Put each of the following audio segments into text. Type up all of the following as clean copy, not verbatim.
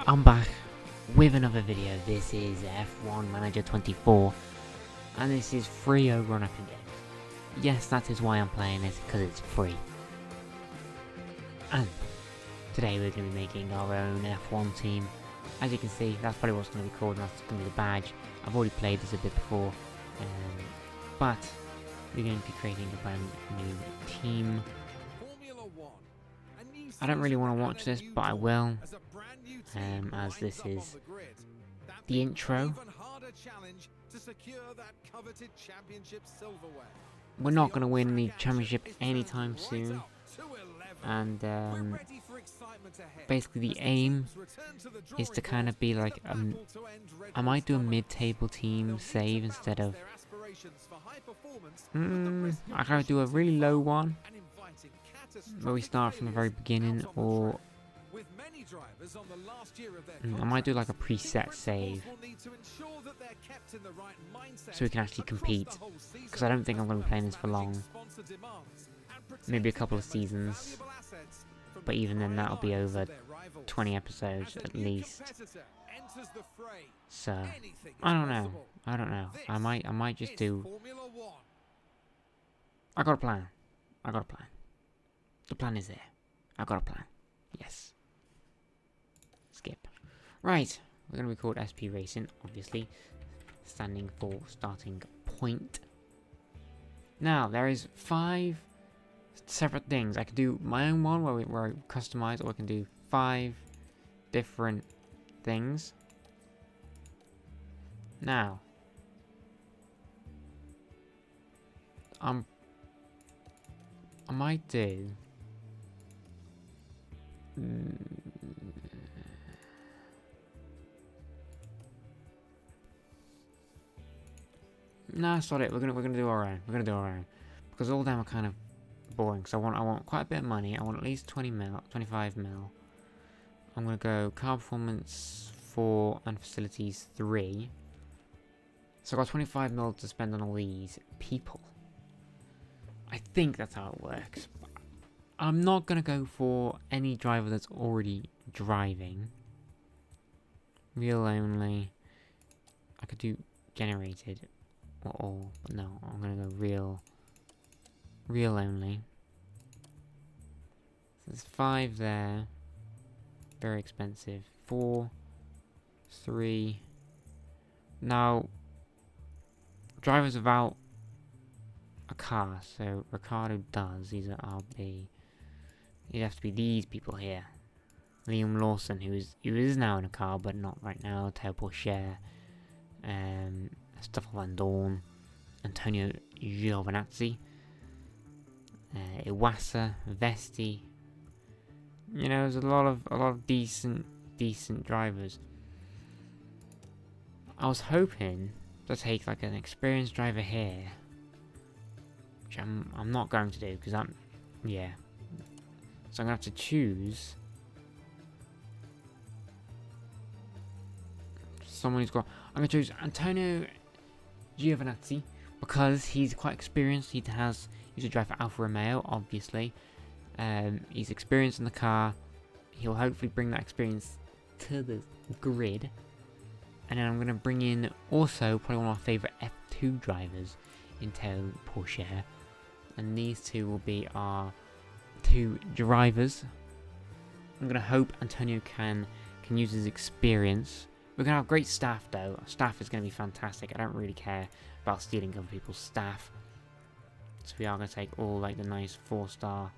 I'm back with another video. This is F1 Manager 24, and this is free over on Epic Games. Yes, that is why I'm playing this, because it's free. And today we're going to be making our own F1 team. As you can see, that's probably what's going to be called, and that's going to be the badge. I've already played this a bit before, but we're going to be creating a brand new team. I don't really want to watch this, but I will, as this is the intro. We're not going to win the championship anytime soon, and basically the aim is to kind of be like, I might do a mid-table team save instead of, I kind of do a really low one, where we start from the very beginning, or I might do like a preset save, so we can actually compete, because I don't think I'm going to be playing this for long, maybe a couple of seasons, but even then that'll be over 20 episodes at least, so I don't know, I might just do, I got a plan, the plan is there, I got a plan, yes. Skip. Right, we're going to record SP Racing, obviously, standing for starting point. Now, there is 5 separate things. I can do my own one where I customize, or I can do 5 different things. Now, I might do nah, sod it. We're gonna do our own. Because all of them are kind of boring. So I want quite a bit of money. I want at least 25 mil. I'm gonna go car performance 4 and facilities 3. So I got 25 mil to spend on all these people. I think that's how it works. I'm not gonna go for any driver that's already driving. Real only. I could do generated. Or all, but no, I'm gonna go real only. So there's 5 there. Very expensive. 4, 3. Now, drivers without a car. So Ricardo does. These are RB. You'd have to be these people here. Liam Lawson, who is now in a car, but not right now. Teo Pourchaire. Stoffel Van Dorn, Antonio Giovinazzi, Iwasa, Vesti. You know, there's a lot of decent drivers. I was hoping to take like an experienced driver here, which I'm not going to do, because so I'm gonna have to choose someone who's got. I'm gonna choose Antonio Giovinazzi, because he's quite experienced. He used to drive for Alfa Romeo, obviously. He's experienced in the car. He'll hopefully bring that experience to the grid. And then I'm going to bring in also probably one of my favourite F2 drivers in Teo Pourchaire. And these two will be our 2 drivers. I'm going to hope Antonio can use his experience. We're going to have great staff though. Our staff is going to be fantastic. I don't really care about stealing other people's staff. So we are going to take all like the nice 4-star.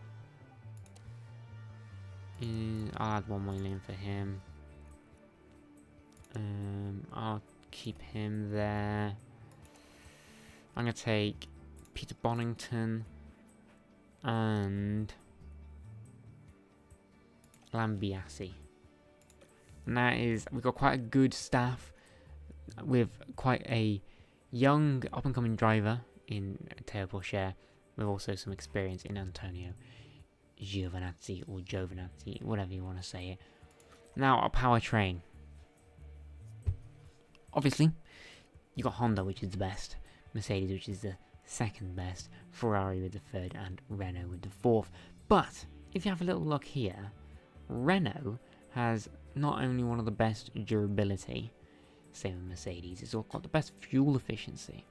I'll add 1 million for him. I'll keep him there. I'm going to take Peter Bonington and Lambiasi. And that is, we've got quite a good staff with quite a young up-and-coming driver in Teo Pourchaire, with also some experience in Antonio Giovinazzi, or Giovinazzi, whatever you want to say it. Now, our powertrain. Obviously, you got Honda, which is the best, Mercedes, which is the second best, Ferrari with the 3rd, and Renault with the 4th. But, if you have a little look here, Renault has not only one of the best durability, same with Mercedes, it's also got the best fuel efficiency.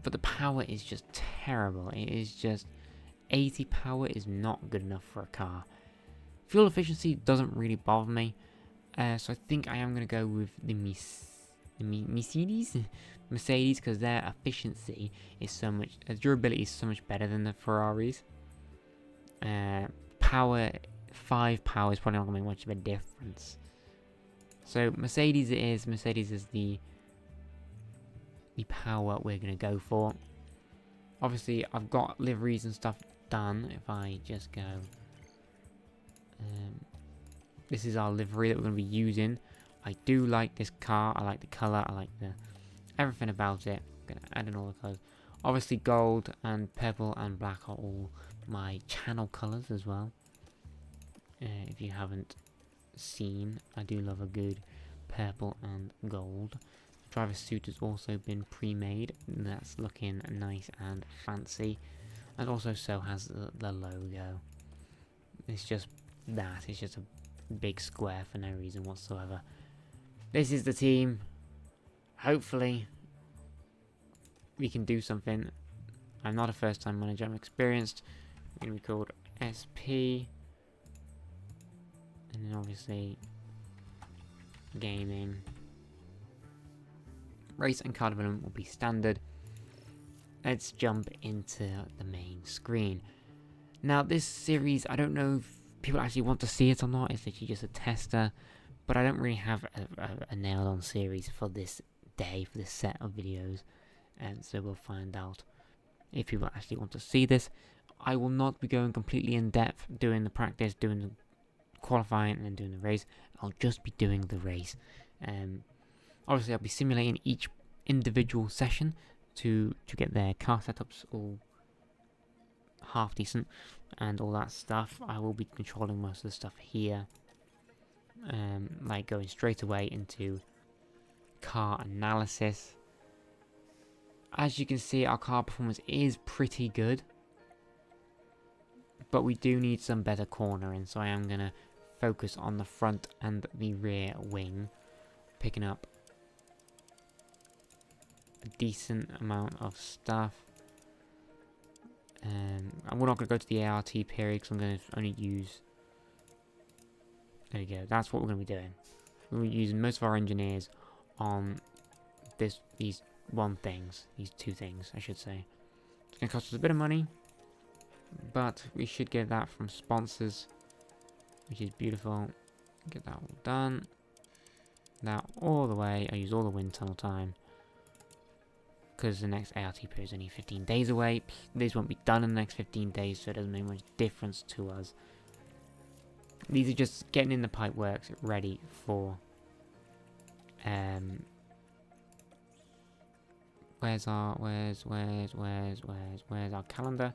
But the power is just terrible. It is just 80 power is not good enough for a car. Fuel efficiency doesn't really bother me, so I think I am going to go with the Mercedes, because their efficiency is so much, durability is so much better than the Ferraris. Power, 5 power is probably not going to make much of a difference. So Mercedes it is. Mercedes is the power we're going to go for. Obviously, I've got liveries and stuff done. If I just go, this is our livery that we're going to be using. I do like this car. I like the color. I like everything about it. I'm going to add in all the colors. Obviously, gold and purple and black are all my channel colors as well. If you haven't seen, I do love a good purple and gold. The driver's suit has also been pre-made. That's looking nice and fancy. And also so has the logo. It's just that. It's just a big square for no reason whatsoever. This is the team. Hopefully we can do something. I'm not a first time manager, I'm experienced. I'm going to be called SP. And then obviously gaming. Race and car development will be standard. Let's jump into the main screen. Now this series, I don't know if people actually want to see it or not. It's literally just a tester. But I don't really have a nailed on series for this day, for this set of videos. And so we'll find out if people actually want to see this. I will not be going completely in depth doing the practice, doing the qualifying and then doing the race. I'll just be doing the race. Obviously I'll be simulating each individual session to get their car setups all half decent and all that stuff. I will be controlling most of the stuff here, like going straight away into car analysis. As you can see, our car performance is pretty good, but we do need some better cornering, so I am going to focus on the front and the rear wing, picking up a decent amount of stuff. And we're not going to go to the ART period because I'm going to only use, there we go, that's what we're going to be doing. We're going to be using most of our engineers on these two things, I should say. It's going to cost us a bit of money, but we should get that from sponsors, which is beautiful. Get that all done. Now all the way, I use all the wind tunnel time, because the next ART period is only 15 days away. These won't be done in the next 15 days, so it doesn't make much difference to us. These are just getting in the pipe works ready for where's our calendar?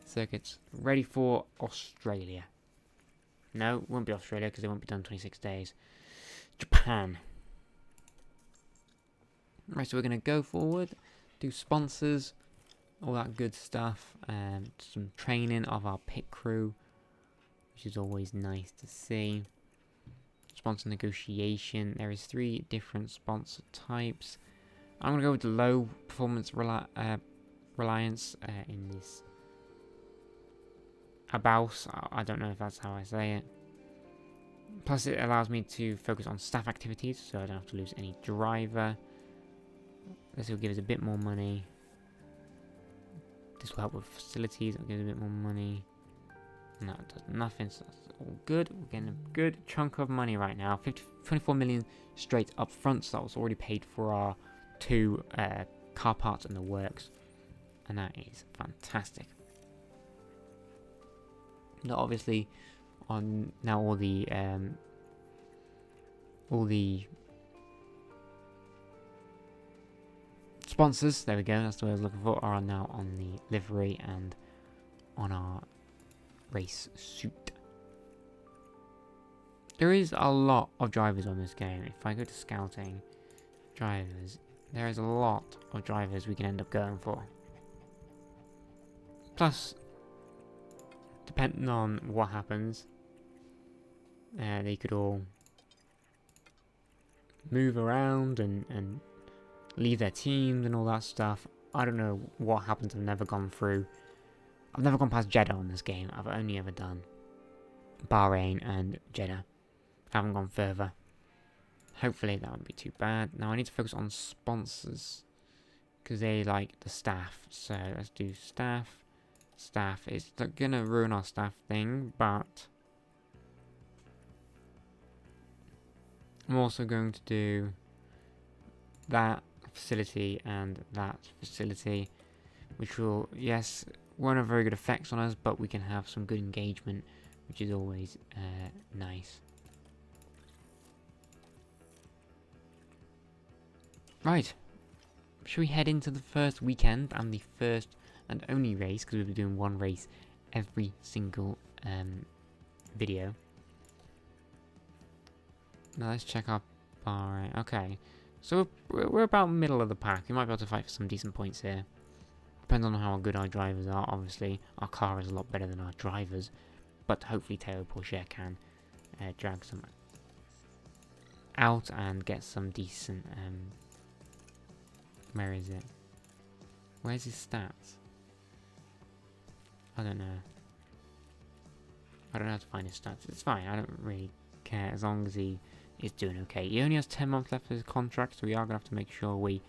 Circuits ready for Australia. No, it won't be Australia because it won't be done 26 days. Japan. Right, so we're going to go forward, do sponsors, all that good stuff, some training of our pit crew, which is always nice to see. Sponsor negotiation. There is 3 different sponsor types. I'm going to go with the low performance reliance in this ABAUS. I don't know if that's how I say it. Plus it allows me to focus on staff activities, so I don't have to lose any driver. This will give us a bit more money. This will help with facilities, it'll give us a bit more money. No, it does nothing, so that's all good. We're getting a good chunk of money right now. 24 million straight up front, so that was already paid for our 2 car parts in the works. And that is fantastic. Now obviously, on now all the sponsors, there we go, that's the word I was looking for, are now on the livery and on our race suit. There is a lot of drivers on this game. If I go to scouting drivers, there is a lot of drivers we can end up going for. Plus, depending on what happens, They could all move around and leave their teams and all that stuff. I don't know what happens. I've never gone through. I've never gone past Jeddah on this game. I've only ever done Bahrain and Jeddah. Haven't gone further. Hopefully that won't be too bad. Now I need to focus on sponsors because they like the staff. So let's do staff. Staff is gonna ruin our staff thing, but I'm also going to do that facility and that facility, which will, yes, won't have very good effects on us, but we can have some good engagement, which is always nice. Right, should we head into the first weekend and the first and only race, because we'll be doing one race every single video. Now let's check our bar. Okay, so we're about middle of the pack. We might be able to fight for some decent points here. Depends on how good our drivers are. Obviously, our car is a lot better than our drivers, but hopefully Théo Pourchaire can drag some out and get some decent. Where is it? Where's his stats? I don't know. I don't know how to find his stats. It's fine. I don't really care as long as he is doing okay. He only has 10 months left of his contract, so we are going to have to make sure we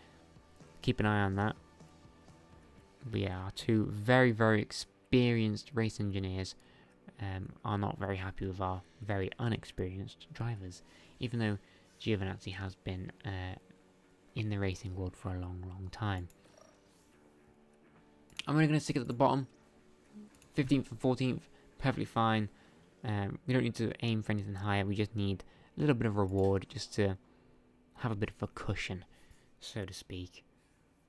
keep an eye on that. But yeah, our two very, very experienced race engineers are not very happy with our very unexperienced drivers, even though Giovinazzi has been in the racing world for a long, long time. I'm only going to stick it at the bottom. 15th and 14th, perfectly fine. We don't need to aim for anything higher. We just need a little bit of reward just to have a bit of a cushion, so to speak.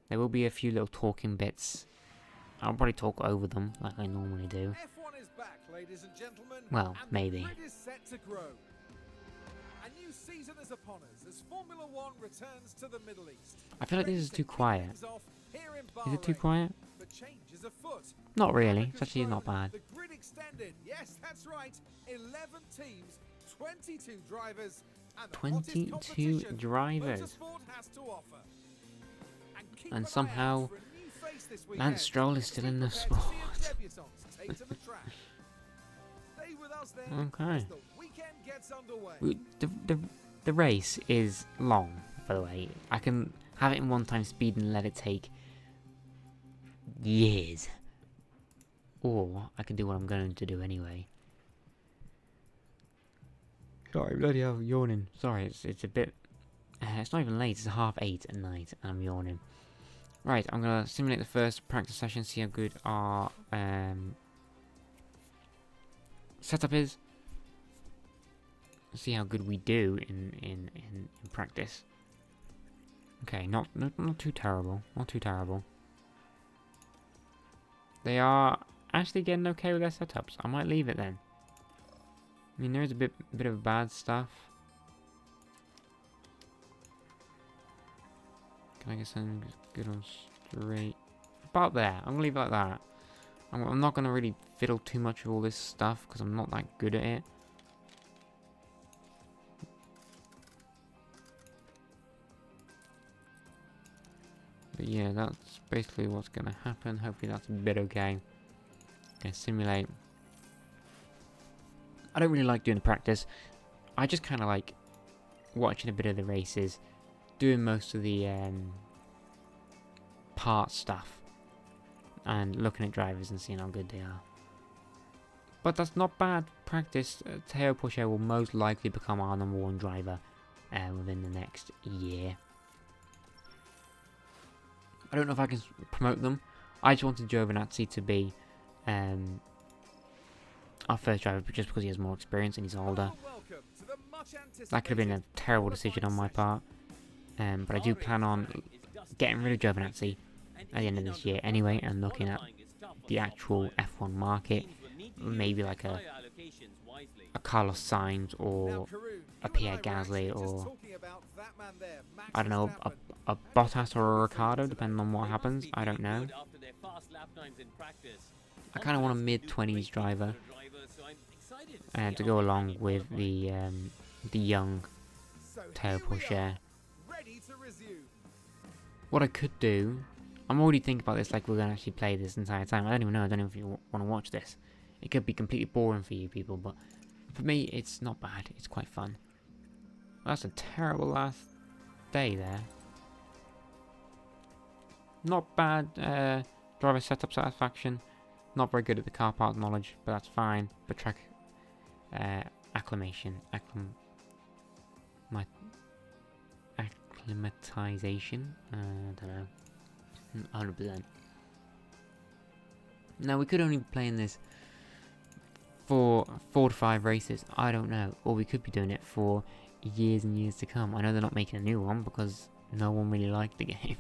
There will be a few little talking bits. I'll probably talk over them like I normally do. F1 is back, ladies and gentlemen, well, maybe. The grid is set to grow. A new season is upon us as Formula One returns to the Middle East. I feel like this is too quiet. Is it too quiet? But change is afoot. Not really. It's actually not bad. The grid extended. Yes, that's right. 11 teams, 22 drivers, and 22 drivers. Motorsport has to offer. And somehow Lance Stroll is still in the sport. Okay. The race is long, by the way. I can have it in one time speed and let it take years. Or I can do what I'm going to do anyway. Sorry, bloody hell, yawning. Sorry, it's a bit... it's not even late, it's 8:30 at night and I'm yawning. Right, I'm going to simulate the first practice session, see how good our setup is. See how good we do in practice. Okay, not too terrible. Not too terrible. They are actually getting okay with their setups. I might leave it then. I mean, there is a bit of bad stuff. Can I get something good on straight? About there. I'm gonna leave it like that. I'm not gonna really fiddle too much with all this stuff because I'm not that good at it. But yeah, that's basically what's gonna happen. Hopefully that's a bit okay. Gonna simulate. I don't really like doing the practice. I just kind of like watching a bit of the races, doing most of the part stuff, and looking at drivers and seeing how good they are. But that's not bad practice. Théo Pourchaire will most likely become our #1 driver within the next year. I don't know if I can promote them. I just wanted Giovinazzi to be our first driver just because he has more experience and he's older. That could have been a terrible decision on my part. But I do plan on getting rid of Giovinazzi at the end of this year anyway and looking at the actual F1 market. Maybe like a Carlos Sainz or a Pierre Gasly or I don't know, a Bottas or a Ricciardo, depending on what happens. I don't know. I kind of want a mid-20s driver. to go along with the young So tail here we are, pusher. ready to resume. What I could do, I'm already thinking about this like we're going to actually play this entire time. I don't even know, I don't know if you want to watch this. It could be completely boring for you people, but for me it's not bad, it's quite fun. That's a terrible last day there. Not bad driver setup satisfaction, not very good at the car park knowledge, but that's fine. But track acclimatization, I don't know, 100%. Now we could only be playing this for 4 to 5 races, I don't know, or we could be doing it for years and years to come. I know they're not making a new one because no one really liked the game.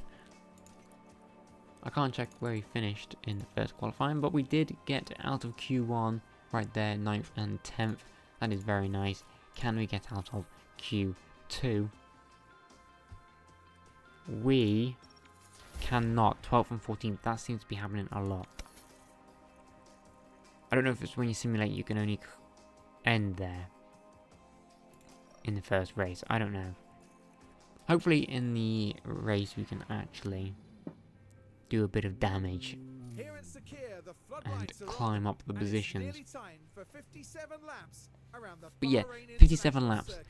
I can't check where we finished in the first qualifying, but we did get out of Q1 right there, 9th and 10th. That is very nice. Can we get out of Q2? We cannot. 12th and 14th. That seems to be happening a lot. I don't know if it's when you simulate you can only end there in the first race. I don't know. Hopefully in the race we can actually do a bit of damage Here in Sakir, the and floodlights are climb on, up the and it's positions. nearly time for 57 laps around the But yeah, Bahrain 57 International laps. Circuit.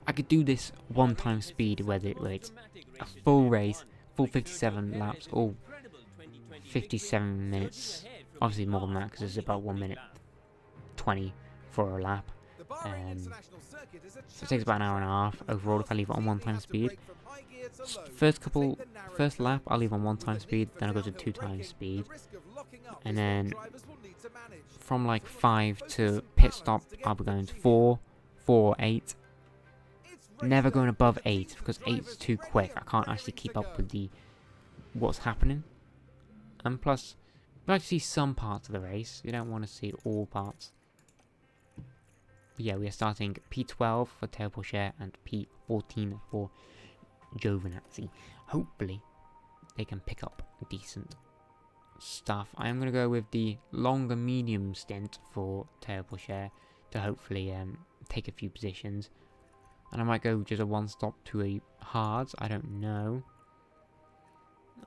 I could do this one time speed where it's a full race, full 57 laps, or 57 minutes. Obviously more than that because it's about 1 minute 20 for a lap. The Bahrain International Circuit is a So it takes about an hour and a half overall if I leave it on 1 time speed. First lap I'll leave on 1 time speed, then I'll go to 2 times speed, and then from like 5 to pit stop I'll be going to 4, 4, 8. Never going above 8 because 8's too quick. I can't actually keep up with what's happening. And plus, you like to see some parts of the race. You don't want to see all parts. But yeah, we are starting P12 for Tail Pusher and P14 for Giovinazzi. Hopefully, they can pick up decent stuff. I am going to go with the longer medium stint for Tail Pusher to hopefully take a few positions. And I might go just a 1 stop to a hards, I don't know.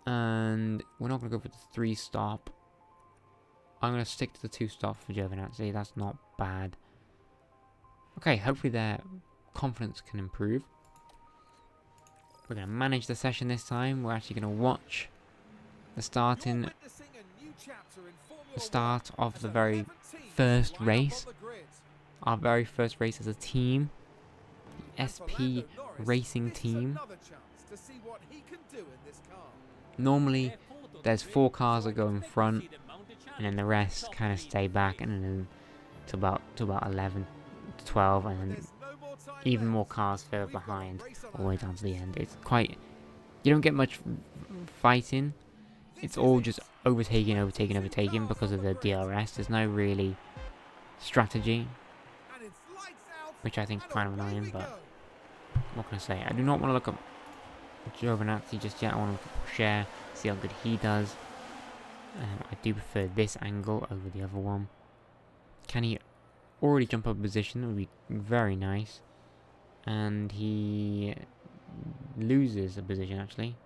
And we're not going to go for the 3 stop. I'm going to stick to the 2 stop for Giovinazzi, that's not bad. Okay, hopefully their confidence can improve. We're going to manage the session this time. We're actually going to watch the start of the very first race. Our very first race as a team. The SP Racing team. Normally, there's 4 cars that go in front, and then the rest kind of stay back, and then to about 11, to 12, and then even more cars further behind, all the way down to the end. It's quite, you don't get much fighting. It's all just overtaking because of the DRS. There's no really strategy, which I think is kind of annoying, but what can I say? I do not want to look up Giovinazzi just yet. I want to look at Porsche, see how good he does. I do prefer this angle over the other one. Can he already jump up a position? That would be very nice. And he loses a position, actually.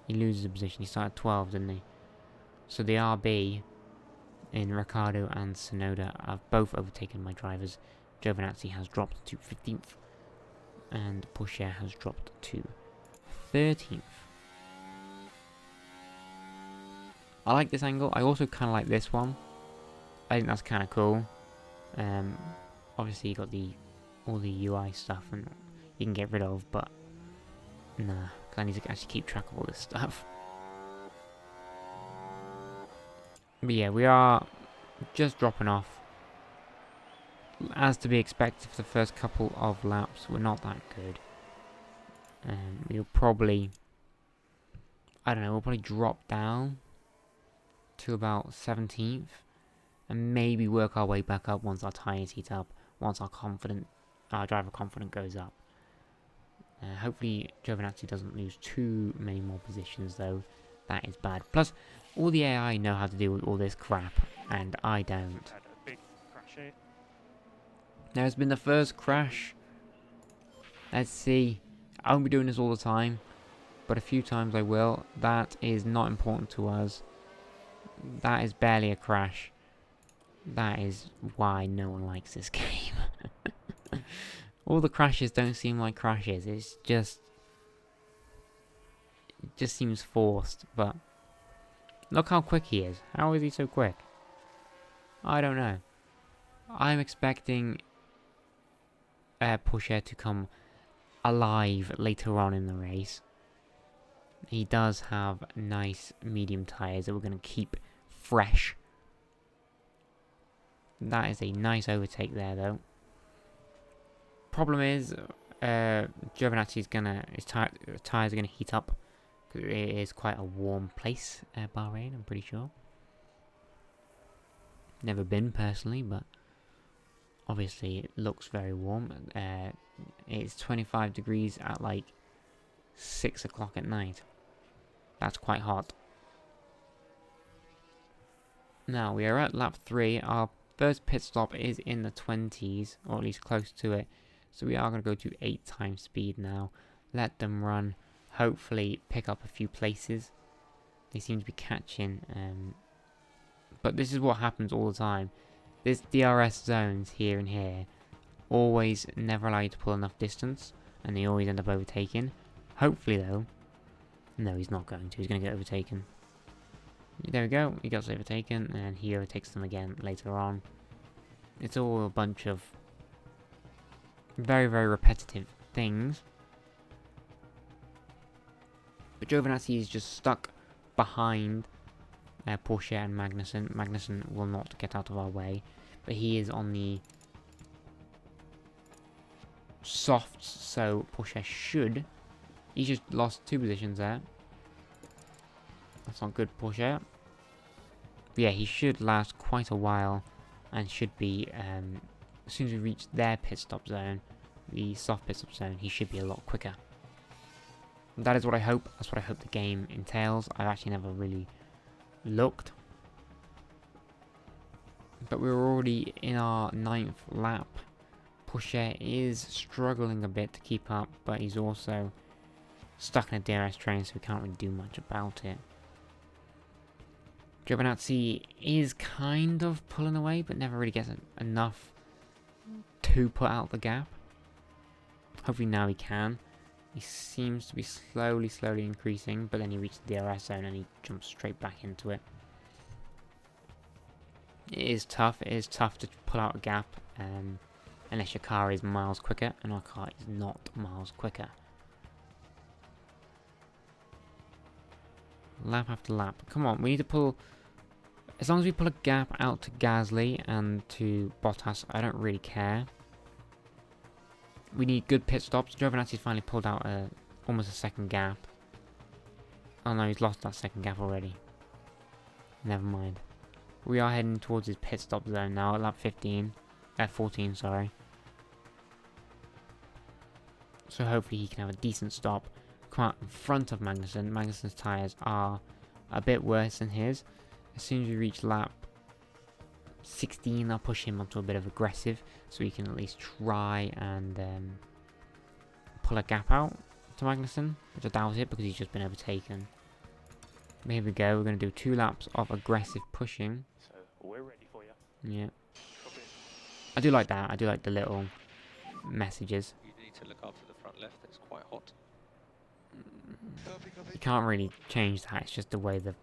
He loses a position. He started 12, didn't he? So the RB in Ricciardo and Tsunoda have both overtaken my drivers. Giovinazzi has dropped to 15th. And Porsche has dropped to 13th. I like this angle. I also kind of like this one. I think that's kind of cool. Obviously you got all the UI stuff and you can get rid of, but nah, because I need to actually keep track of all this stuff. But yeah, we are just dropping off. As to be expected for the first couple of laps, we're not that good. We'll probably, I don't know, we'll probably drop down to about 17th. And maybe work our way back up once our tyres heat up, once our driver confidence goes up. Hopefully Giovinazzi doesn't lose too many more positions though. That is bad. Plus, all the AI know how to deal with all this crap, and I don't. There's been the first crash. Let's see. I won't be doing this all the time, but a few times I will. That is not important to us. That is barely a crash. That is why no one likes this game. All the crashes don't seem like crashes. It's just... It just seems forced, but... Look how quick he is. How is he so quick? I don't know. I'm expecting Pourchaire to come alive later on in the race. He does have nice medium tyres that we're going to keep fresh. That is a nice overtake there, though. Problem is, Giovinazzi's his tyres are gonna heat up because it is quite a warm place, Bahrain. I'm pretty sure. Never been personally, but obviously it looks very warm. It's 25 degrees at like 6 o'clock at night. That's quite hot. Now we are at lap 3. Our first pit stop is in the 20s, or at least close to it. So we are going to go to 8 times speed now. Let them run. Hopefully pick up a few places. They seem to be catching. But this is what happens all the time. This DRS zones here and here always never allow you to pull enough distance. And they always end up overtaking. Hopefully though. No, he's not going to. He's going to get overtaken. There we go. He gets overtaken. And he overtakes them again later on. It's all a bunch of very, very repetitive things. But Giovinazzi is just stuck behind Pourchaire and Magnussen. Magnussen will not get out of our way. But he is on the softs, so Pourchaire should. He just lost 2 positions there. That's not good, Pourchaire. But yeah, he should last quite a while. And should be, as soon as we reach their pit stop zone, the soft pit stop zone, he should be a lot quicker. And that is what I hope. That's what I hope the game entails. I've actually never really looked. But we're already in our 9th lap. Pourchaire is struggling a bit to keep up, but he's also stuck in a DRS train, so we can't really do much about it. Giovinazzi is kind of pulling away, but never really gets enough to put out the gap. Hopefully now he can. He seems to be slowly increasing, but then he reaches the DRS zone and he jumps straight back into it. It is tough to pull out a gap, unless your car is miles quicker, and our car is not miles quicker. Lap after lap. Come on, we need to pull... As long as we pull a gap out to Gasly and to Bottas, I don't really care. We need good pit stops. Giovinazzi's finally pulled out almost a second gap. Oh no, he's lost that second gap already. Never mind. We are heading towards his pit stop zone now at lap 14, sorry. So hopefully he can have a decent stop. Come out in front of Magnussen. Magnussen's tyres are a bit worse than his. As soon as we reach lap 16, I'll push him onto a bit of aggressive, so he can at least try and pull a gap out to Magnussen, which I doubt it because he's just been overtaken. But here we go, we're going to do 2 laps of aggressive pushing. So, we're ready for you. Yeah. I do like that, I do like the little messages. You need to look after the front left, it's quite hot. You can't really change that, it's just the way the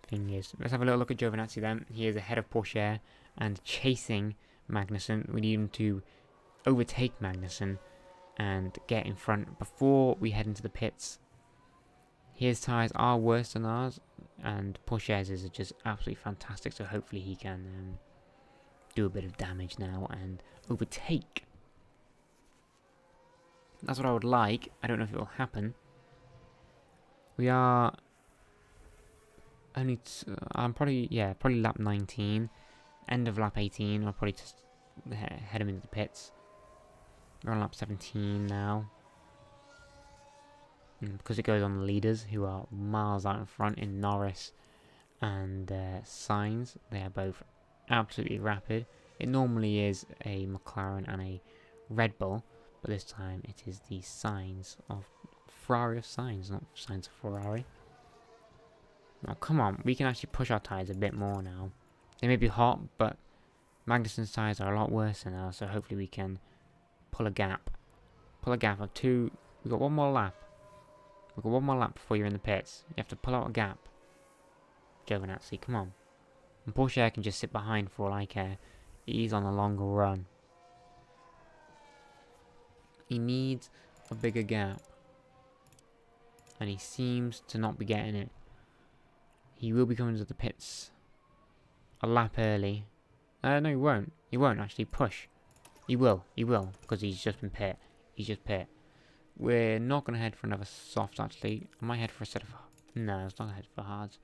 thing is. Let's have a little look at Giovinazzi then. He is ahead of Pourchaire and chasing Magnussen. We need him to overtake Magnussen and get in front before we head into the pits. His tyres are worse than ours, and Pourchaire's is just absolutely fantastic, so hopefully he can do a bit of damage now and overtake. That's what I would like. I don't know if it will happen. We are only... I'm probably lap 19. End of lap 18. I'll probably just head him into the pits. We're on lap 17 now. Because it goes on the leaders, who are miles out in front in Norris and Sainz. They are both absolutely rapid. It normally is a McLaren and a Red Bull, but this time it is the signs of Ferrari of signs, not signs of Ferrari. Now come on, we can actually push our tyres a bit more now. They may be hot, but Magnussen's tyres are a lot worse than ours, so hopefully we can pull a gap. Pull a gap of 2. We've got one more lap. We've got one more lap before you're in the pits. You have to pull out a gap. Giovinazzi, come on. And Porsche can just sit behind for all I care. He's on a longer run. He needs a bigger gap. And he seems to not be getting it. He will be coming to the pits a lap early. No, he won't. He won't actually push. He will, because he's just been pit. He's just pit. We're not going to head for another soft, actually. I might head for a set of... No, it's not going to head for hards.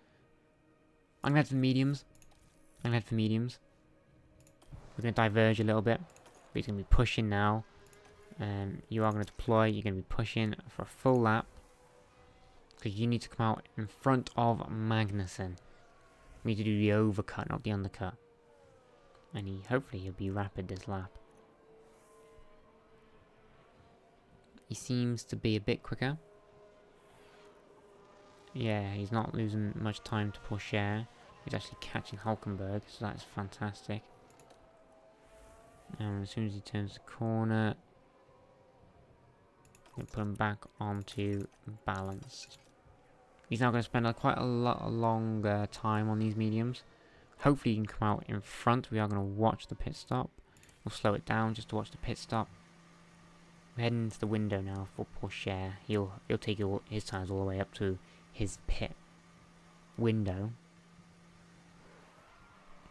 I'm going to head for mediums. We're going to diverge a little bit. But he's going to be pushing now. You are going to deploy. You're going to be pushing for a full lap. Because you need to come out in front of Magnussen. We need to do the overcut, not the undercut. And hopefully he'll be rapid this lap. He seems to be a bit quicker. Yeah, he's not losing much time to Porsche. He's actually catching Hulkenberg, so that's fantastic. And as soon as he turns the corner, we'll put him back onto balanced. He's now going to spend quite a lot longer time on these mediums. Hopefully he can come out in front. We are going to watch the pit stop. We'll slow it down just to watch the pit stop. We're heading into the window now for Porsche. He'll take his tyres all the way up to his pit window.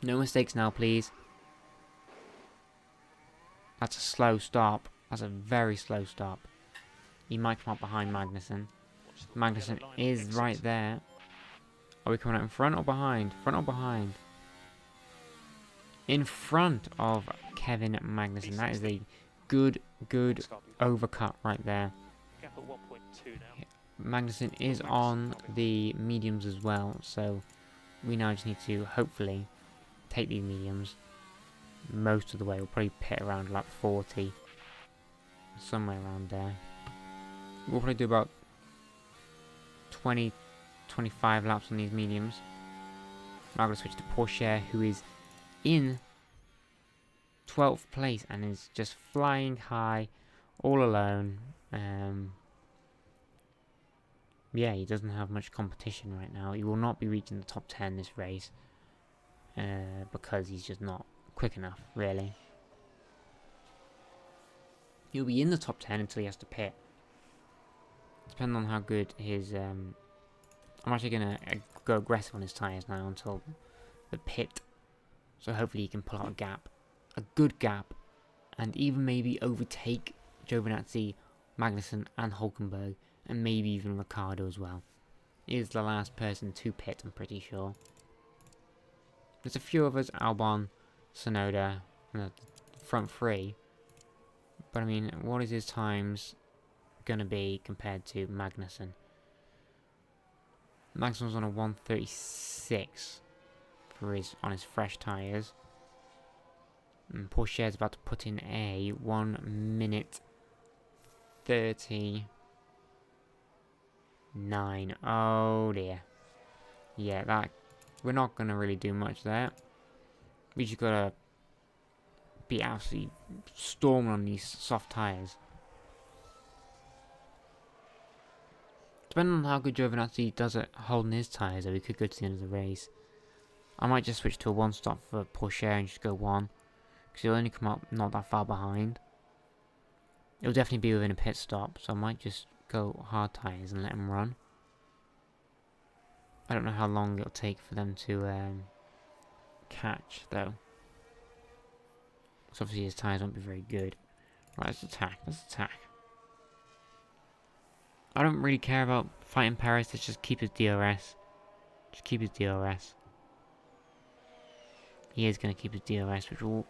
No mistakes now, please. That's a slow stop. That's a very slow stop. He might come up behind Magnussen. Magnussen is right there. Are we coming out in front or behind? Front or behind? In front of Kevin Magnussen. That is a good overcut right there. Magnussen is on the mediums as well, so we now just need to hopefully take these mediums most of the way. We'll probably pit around lap 40, somewhere around there. We'll probably do about 20-25 laps on these mediums. Now I'm going to switch to Porsche, who is in 12th place and is just flying high all alone. Yeah, he doesn't have much competition right now. He will not be reaching the top 10 this race because he's just not quick enough, really. He'll be in the top 10 until he has to pit. Depending on how good his... I'm actually going to go aggressive on his tyres now until the pit. So hopefully he can pull out a gap. A good gap. And even maybe overtake Giovinazzi, Magnussen and Hulkenberg. And maybe even Ricciardo as well. He is the last person to pit, I'm pretty sure. There's a few of us, Albon, Tsunoda, the front three. But I mean, what is his times going to be compared to Magnussen? Magnussen's on a 1:36 for on his fresh tyres. And Porsche is about to put in a 1:30. 9. Oh dear. Yeah, that we're not gonna really do much there. We just gotta be absolutely storming on these soft tires. Depending on how good Giovinazzi does at holding his tires, though, we could go to the end of the race. I might just switch to a one stop for Porsche and just go one, because he'll only come up not that far behind. It'll definitely be within a pit stop, so I might just go hard tires and let him run. I don't know how long it'll take for them to catch though, so obviously his tires won't be very good. Right, let's attack. I don't really care about fighting Perez. Let's just keep his DRS. He is going to keep his DRS, which will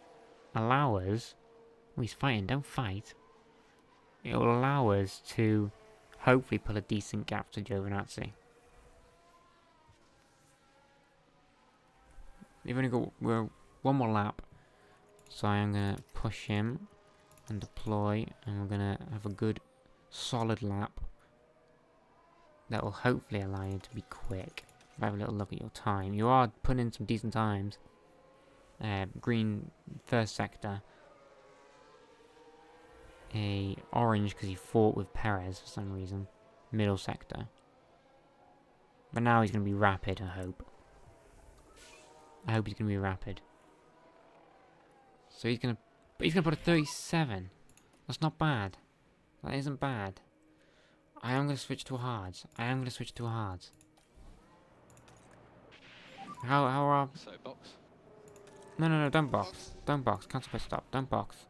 allow us... Oh, he's fighting, don't fight. It will allow us to hopefully pull a decent gap to Giovinazzi. We've only got one more lap. So I am going to push him and deploy, and we're going to have a good solid lap that will hopefully allow you to be quick. If I have a little look at your time, you are putting in some decent times. Green first sector, a orange because he fought with Perez for some reason, middle sector. But now he's going to be rapid, I hope. I hope he's going to be rapid. So he's going to put a 37. That's not bad. That isn't bad. I am going to switch to hards. How are... So box. No, don't box. Don't box. Cancel pit stop. Don't box.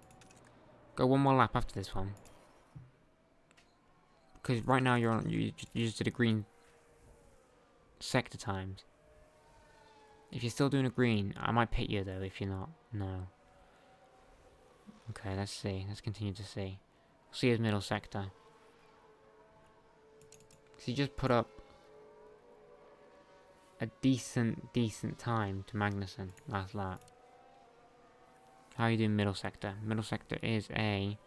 Go one more lap after this one. Because right now you just did a green sector times. If you're still doing a green, I might pit you though if you're not. No. Okay, let's see. Let's continue to see. See his middle sector. So he just put up a decent time to Magnussen last lap. How are you doing middle sector? Middle sector is a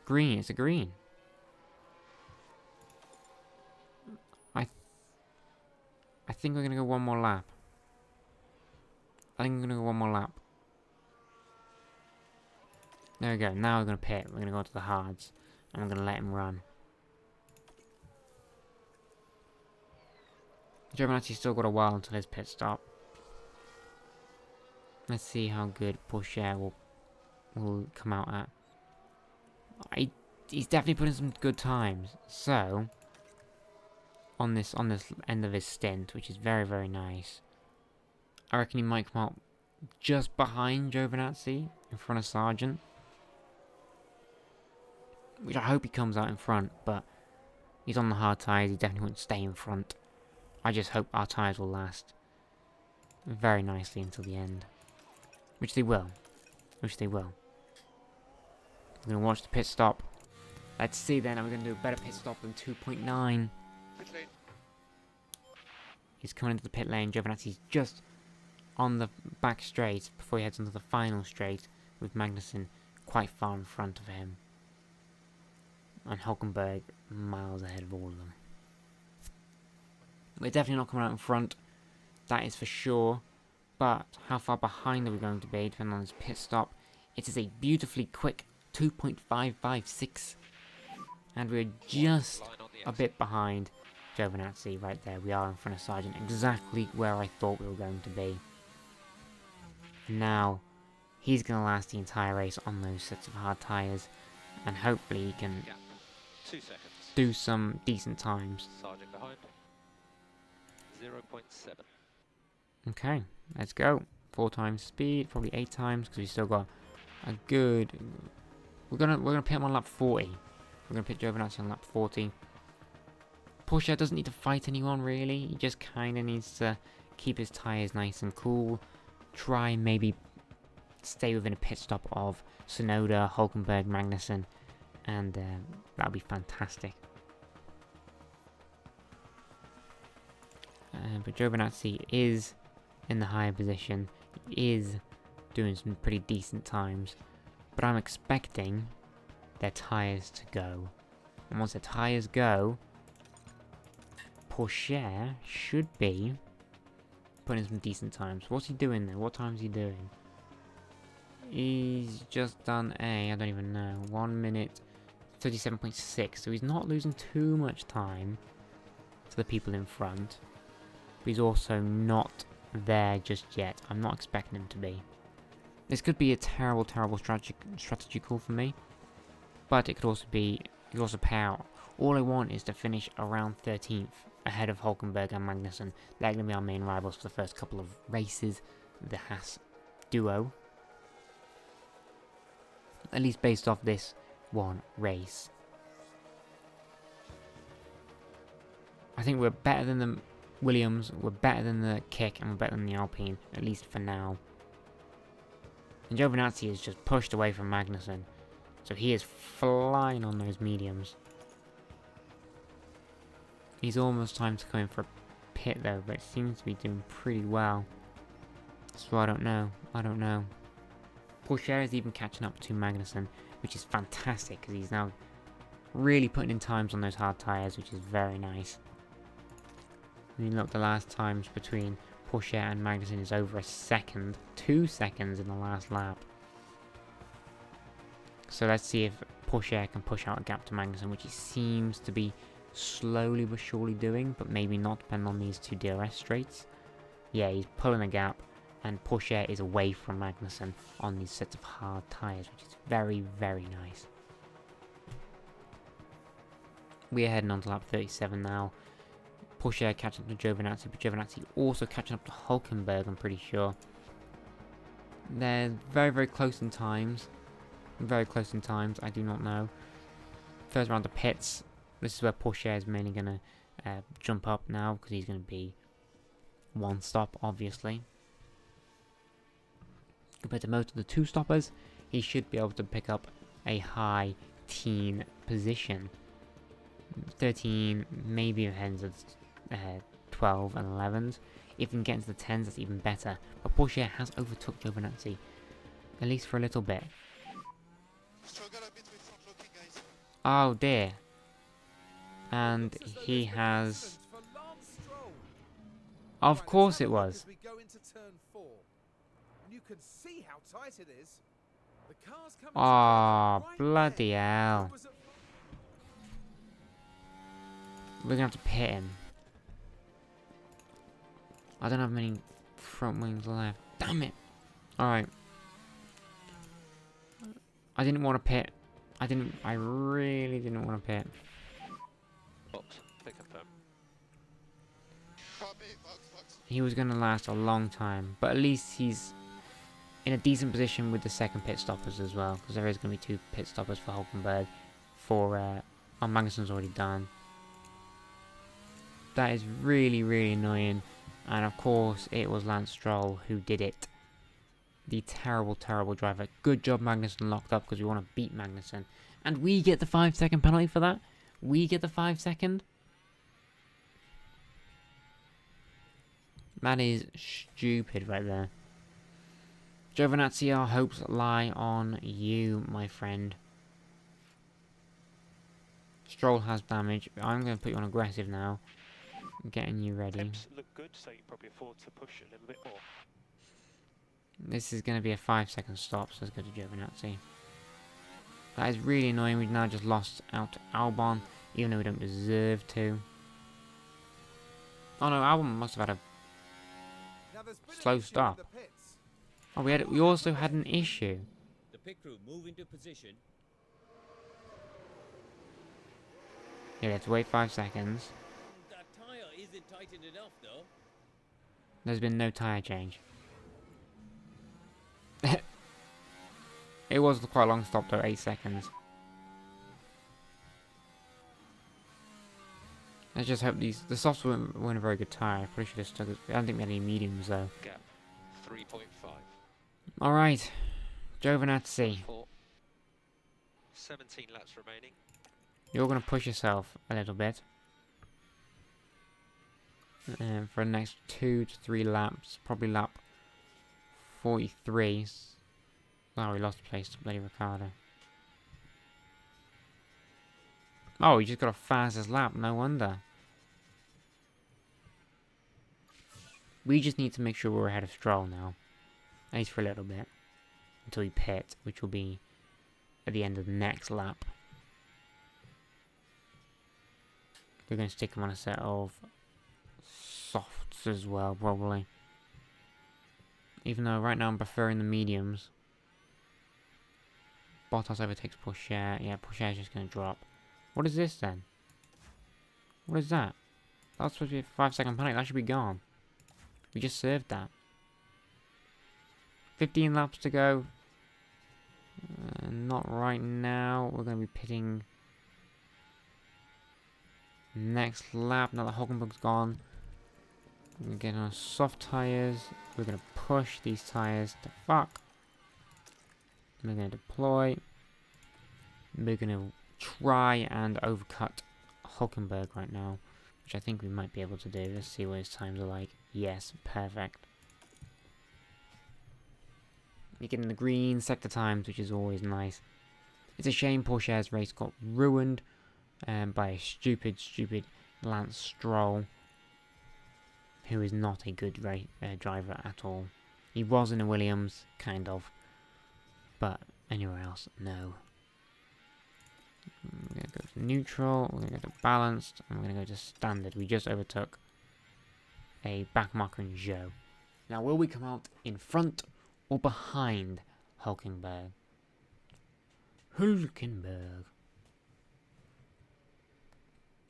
green. It's a green. I think we're gonna go one more lap. There we go. Now we're gonna pit. We're gonna go to the hards, and we're gonna let him run. Giovinazzi's still got a while until his pit stop. Let's see how good Pourchaire will come out at. He's definitely putting some good times. So on this end of his stint, which is very, very nice, I reckon he might come out just behind Giovinazzi, in front of Sargent. Which I hope he comes out in front, but he's on the hard tyres, he definitely won't stay in front. I just hope our tyres will last very nicely until the end. Which they will. We're going to watch the pit stop. Let's see then, are we going to do a better pit stop than 2.9? He's coming into the pit lane. Giovinazzi's just on the back straight before he heads onto the final straight, with Magnussen quite far in front of him. And Hulkenberg miles ahead of all of them. We're definitely not coming out in front, that is for sure. But how far behind are we going to be, depending on his pit stop? It is a beautifully quick 2.556. And we're just a bit behind Giovinazzi right there. We are in front of Sargent, exactly where I thought we were going to be. Now, he's going to last the entire race on those sets of hard tyres. And hopefully he can 2 seconds. do some decent times. Sargent behind. 0.7. Okay, let's go. 4 times speed, probably 8 times, because we still got a good... We're gonna pit him on lap 40. We're gonna pit Giovinazzi on lap 40. Pourchaire doesn't need to fight anyone really. He just kind of needs to keep his tyres nice and cool. Try and maybe stay within a pit stop of Tsunoda, Hulkenberg, Magnussen, and that'll be fantastic. But Giovinazzi is in the higher position. He is doing some pretty decent times. But I'm expecting their tyres to go. And once their tyres go, Pourchaire should be putting some decent times. What's he doing there? What time's he doing? He's just done I don't even know, 1 minute 37.6. So he's not losing too much time to the people in front. But he's also not there just yet. I'm not expecting him to be. This could be a terrible strategy call for me. But it could also be, it could also pay out. All I want is to finish around 13th, ahead of Hulkenberg and Magnussen. They're going to be our main rivals for the first couple of races, the Haas duo. At least based off this one race. I think we're better than the Williams, we're better than the Kick, and we're better than the Alpine, at least for now. And Giovinazzi is just pushed away from Magnussen, so he is flying on those mediums. He's almost time to come in for a pit though, but it seems to be doing pretty well. So I don't know. I don't know. Pourchaire is even catching up to Magnussen, which is fantastic because he's now really putting in times on those hard tyres, which is very nice. I mean, look, the last times between Pourchaire and Magnussen is over a second. 2 seconds in the last lap. So let's see if Pourchaire can push out a gap to Magnussen, which he seems to be slowly but surely doing, but maybe not, depending on these two DRS straights. Yeah, he's pulling a gap, and Pourchaire is away from Magnussen on these sets of hard tyres, which is very, very nice. We are heading on to lap 37 now. Pourchaire catching up to Giovinazzi, but Giovinazzi also catching up to Hulkenberg, I'm pretty sure. They're very, very close in times. Very close in times, I do not know. First round of pits. This is where Pourchaire is mainly going to jump up now, because he's going to be one stop, obviously. Compared to most of the two stoppers, he should be able to pick up a high teen position. 13, maybe if ends at 12 and 11s. If he can get into the 10s, that's even better. But Pourchaire has overtook Giovinazzi, at least for a little bit. Oh dear. And he has... Of course it was. Oh, bloody hell. We're gonna have to pit him. I don't have many front wings left. Damn it. Alright. I didn't want to pit. I really didn't want to pit. Box, they confirm. He was going to last a long time, but at least he's in a decent position with the second pit stoppers as well, because there is going to be 2 pit stoppers for Hulkenberg. Magnussen's already done. That is really, really annoying, and of course it was Lance Stroll who did it. The terrible, terrible driver. Good job Magnussen locked up, because we want to beat Magnussen. And we get the 5-second penalty for that? We get the 5-second? That is stupid right there. Giovinazzi, our hopes lie on you, my friend. Stroll has damage. I'm going to put you on aggressive now. Getting you ready. Temps look good, so you probably afford to push a little bit more. This is going to be a 5-second stop, so let's go to Giovinazzi. That is really annoying. We've now just lost out to Albon, even though we don't deserve to. Oh no, Albon must have had a slow stop. Oh, we also had an issue. The pit crew move into position. Yeah, we have to wait 5 seconds. That tire isn't tightened enough, though. There's been no tyre change. It was quite a long stop though, 8 seconds. Let's just hope the softs weren't a very good tyre. I probably should have stuck it. I don't think we had any mediums though. Gap 3.5. Alright, Giovinazzi. 17 laps remaining. You're going to push yourself a little bit. For the next 2 to 3 laps, probably lap 43. Oh, we lost place to bloody Ricciardo. Oh, he just got a fastest lap, no wonder. We just need to make sure we're ahead of Stroll now. At least for a little bit. Until we pit, which will be at the end of the next lap. We're going to stick him on a set of softs as well, probably. Even though right now I'm preferring the mediums. Bottas overtakes Pourchaire. Yeah, Pourchaire is just going to drop. What is this then? What is that? That's supposed to be a 5-second penalty. That should be gone. We just served that. 15 laps to go. Not right now. We're going to be pitting next lap. Now that Hulkenberg's gone. We're going to get on soft tyres. We're going to push these tyres to fuck. We're going to deploy. We're going to try and overcut Hulkenberg right now, which I think we might be able to do. Let's see what his times are like. Yes, perfect. You're getting the green sector times, which is always nice. It's a shame Pourchaire's race got ruined by a stupid Lance Stroll, who is not a good driver at all. He was in a Williams, kind of, but anywhere else, no. I'm going to go to neutral, we're going to go to balanced, and we're going to go to standard. We just overtook a backmarker in Zhou. Now, will we come out in front or behind Hulkenberg? Hulkenberg.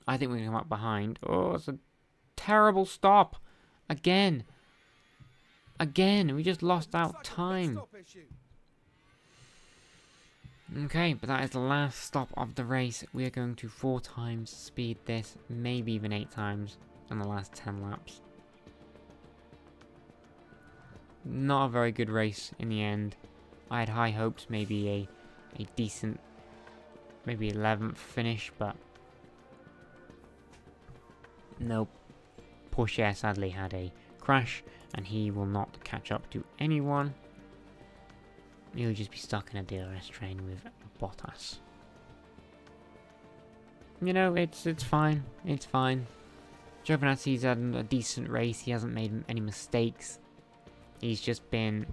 I think we're going to come out behind. Oh, it's a terrible stop. Again. We just lost out time. Okay, but that is the last stop of the race. We are going to 4 times speed this, maybe even 8 times on the last 10 laps. Not a very good race in the end. I had high hopes, maybe a decent, maybe 11th finish, but nope. Pourchaire sadly had a crash, and he will not catch up to anyone. He'll just be stuck in a DRS train with Bottas. You know, it's fine. It's fine. Giovinazzi's had a decent race. He hasn't made any mistakes. He's just been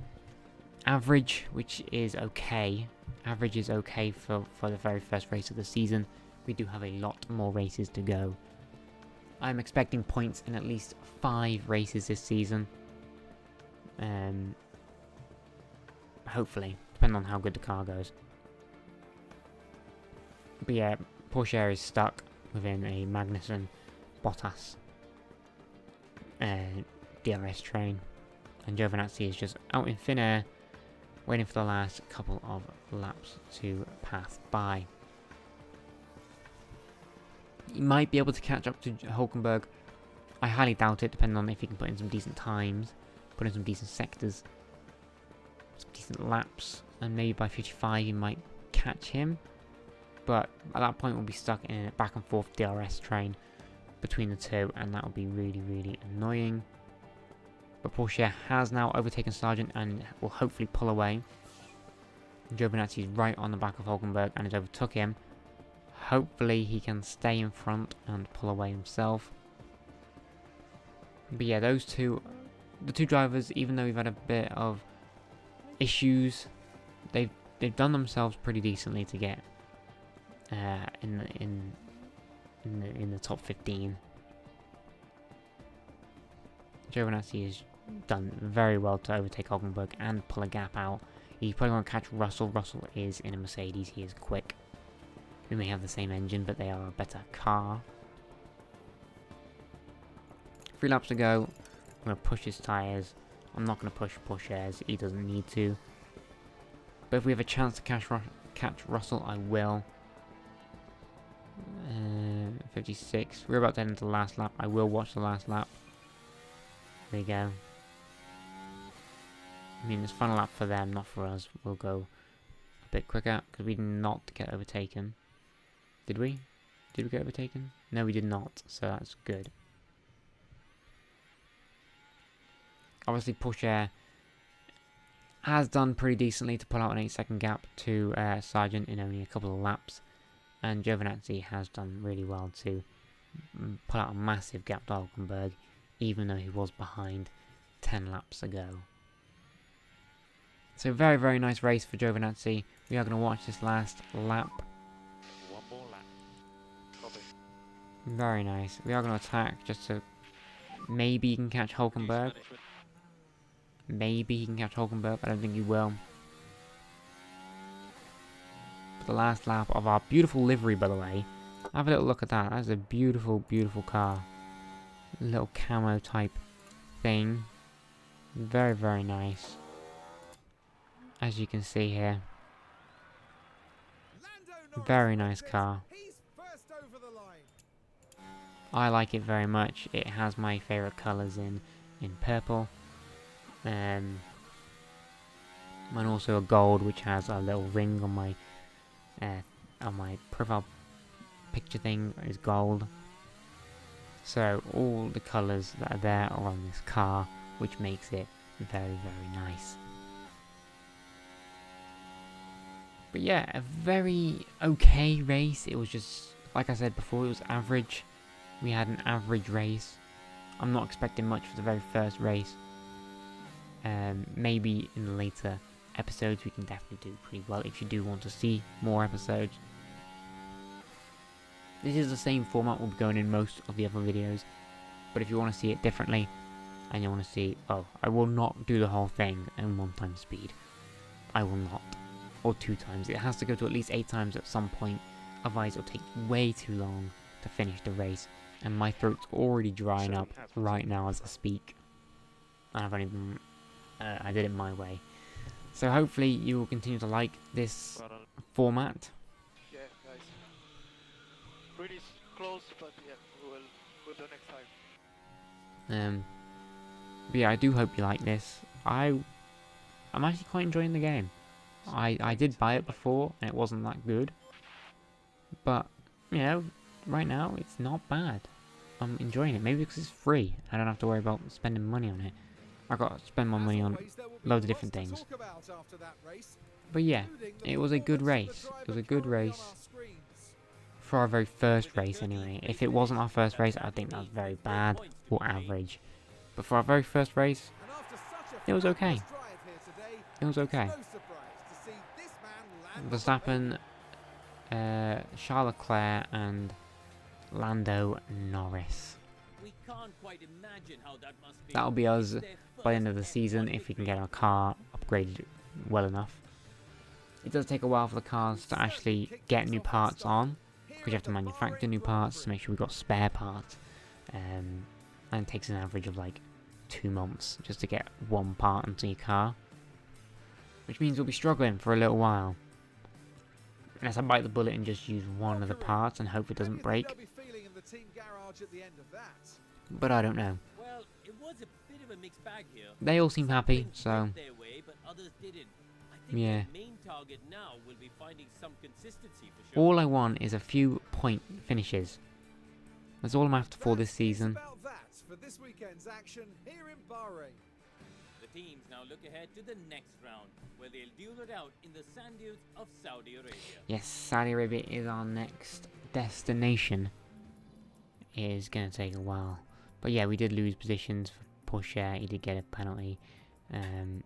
average, which is okay. Average is okay for the very first race of the season. We do have a lot more races to go. I'm expecting points in at least 5 races this season. Hopefully, depending on how good the car goes. But yeah, Pourchaire is stuck within a Magnussen Bottas DRS train, and Giovinazzi is just out in thin air, waiting for the last couple of laps to pass by. He might be able to catch up to Hulkenberg. I highly doubt it, depending on if he can put in some decent times, put in some decent sectors, some decent laps, and maybe by 55 he might catch him. But at that point we'll be stuck in a back and forth DRS train between the two, and that will be really annoying. But Pourchaire has now overtaken Sargent and will hopefully pull away. Giovinazzi is right on the back of Hulkenberg and has overtook him. Hopefully he can stay in front and pull away himself. But yeah, the two drivers, even though we've had a bit of issues, they've done themselves pretty decently to get in the top 15. Giovinazzi has done very well to overtake Hulkenberg and pull a gap out. He's probably going to catch Russell. Russell is in a Mercedes. He is quick. We may have the same engine, but they are a better car. 3 laps to go. I'm going to push his tyres. I'm not going to push Pourchaire's. He doesn't need to. But if we have a chance to catch Russell, I will. 56. We're about to head into the last lap. I will watch the last lap. There you go. I mean, it's final lap for them, not for us. We'll go a bit quicker because we did not get overtaken. Did we? Did we get overtaken? No, we did not, so that's good. Obviously, Pourchaire has done pretty decently to pull out an 8-second gap to Sargent in only a couple of laps. And Giovinazzi has done really well to pull out a massive gap to Hulkenberg, even though he was behind 10 laps ago. So very nice race for Giovinazzi. We are going to watch this last lap. One more lap. Copy. Very nice. We are going to attack just to... Maybe he can catch Hulkenberg. Maybe he can catch Hulkenberg. I don't think he will. But the last lap of our beautiful livery, by the way. Have a little look at that. That's a beautiful car. Little camo type thing. Very nice. As you can see here. Very nice car. I like it very much. It has my favourite colours in purple. And also a gold, which has a little ring on my profile picture thing is gold. So all the colours that are there are on this car, which makes it very nice. But yeah, a very okay race. It was just, like I said before, it was average. We had an average race. I'm not expecting much for the very first race. Maybe in the later episodes we can definitely do pretty well if you do want to see more episodes. This is the same format we'll be going in most of the other videos, but if you want to see it differently and you want to see, oh, I will not do the whole thing in 1 time speed. I will not. Or 2 times. It has to go to at least 8 times at some point, otherwise it'll take way too long to finish the race, and my throat's already drying up right now as I speak. And I've only been, I did it my way. So hopefully you will continue to like this Well done. format. Yeah, guys. Pretty close, but yeah, we'll do next time. But yeah, I do hope you like this. I'm actually quite enjoying the game. I did buy it before and it wasn't that good, but you know, right now it's not bad. I'm enjoying it. Maybe because it's free. I don't have to worry about spending money on it. I got to spend my money on loads of different things. But yeah, it was a good race. It was a good race for our very first race anyway. If it wasn't our first race, I think that was very bad or average. But for our very first race, it was okay. It was okay. Verstappen, Charles Leclerc and Lando Norris. We can't quite imagine how that must be. That'll be us It's their by the end first of the season F1 if we can get our car upgraded well enough. It does take a while for the cars to actually get new parts on, because you have to manufacture new parts to make sure we've got spare parts. And it takes an average of like 2 months just to get 1 part into your car, which means we'll be struggling for a little while. Unless I bite the bullet and just use one of the parts and hope it doesn't break. But I don't know. Well, it was a bit of a mixed bag here. They all seem happy, Some so went their way, but others didn't. I think yeah. the main target now will be finding some consistency for sure. All I want is a few point finishes. That's all I'm after for this season. About that for this weekend's action here in Bahrain. The teams now look ahead to the next round, where they'll duel it out in the sand dunes of Saudi Arabia. Yes, Saudi Arabia is our next destination. It is going to take a while. But yeah, we did lose positions for Porsche. He did get a penalty. And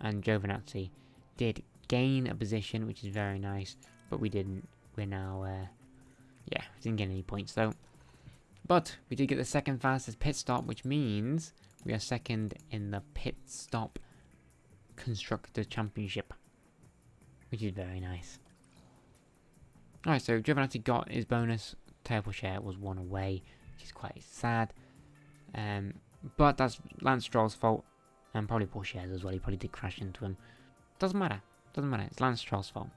Giovinazzi did gain a position, which is very nice. But we didn't. We're now, yeah, we didn't get any points though. But we did get the second fastest pit stop, which means we are second in the pit stop constructor championship, which is very nice. Alright, so Giovinazzi got his bonus. Teo Porsche was 1 away, which is quite sad. But that's Lance Stroll's fault, and probably Porsche's as well. He probably did crash into him. Doesn't matter. Doesn't matter. It's Lance Stroll's fault.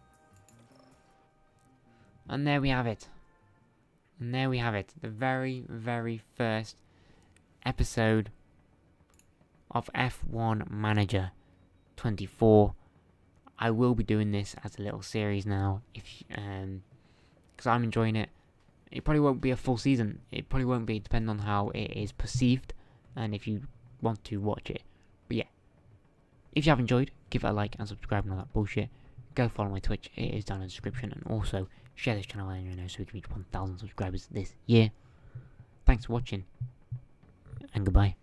And there we have it. And there we have it. The very, very first episode of F1 Manager 24. I will be doing this as a little series now, because I'm enjoying it. It probably won't be a full season. It probably won't be, depending on how it is perceived, and if you want to watch it. But yeah, if you have enjoyed, give it a like and subscribe and all that bullshit. Go follow my Twitch, it is down in the description, and also share this channel with anyone so we can reach 1,000 subscribers this year. Thanks for watching, and goodbye.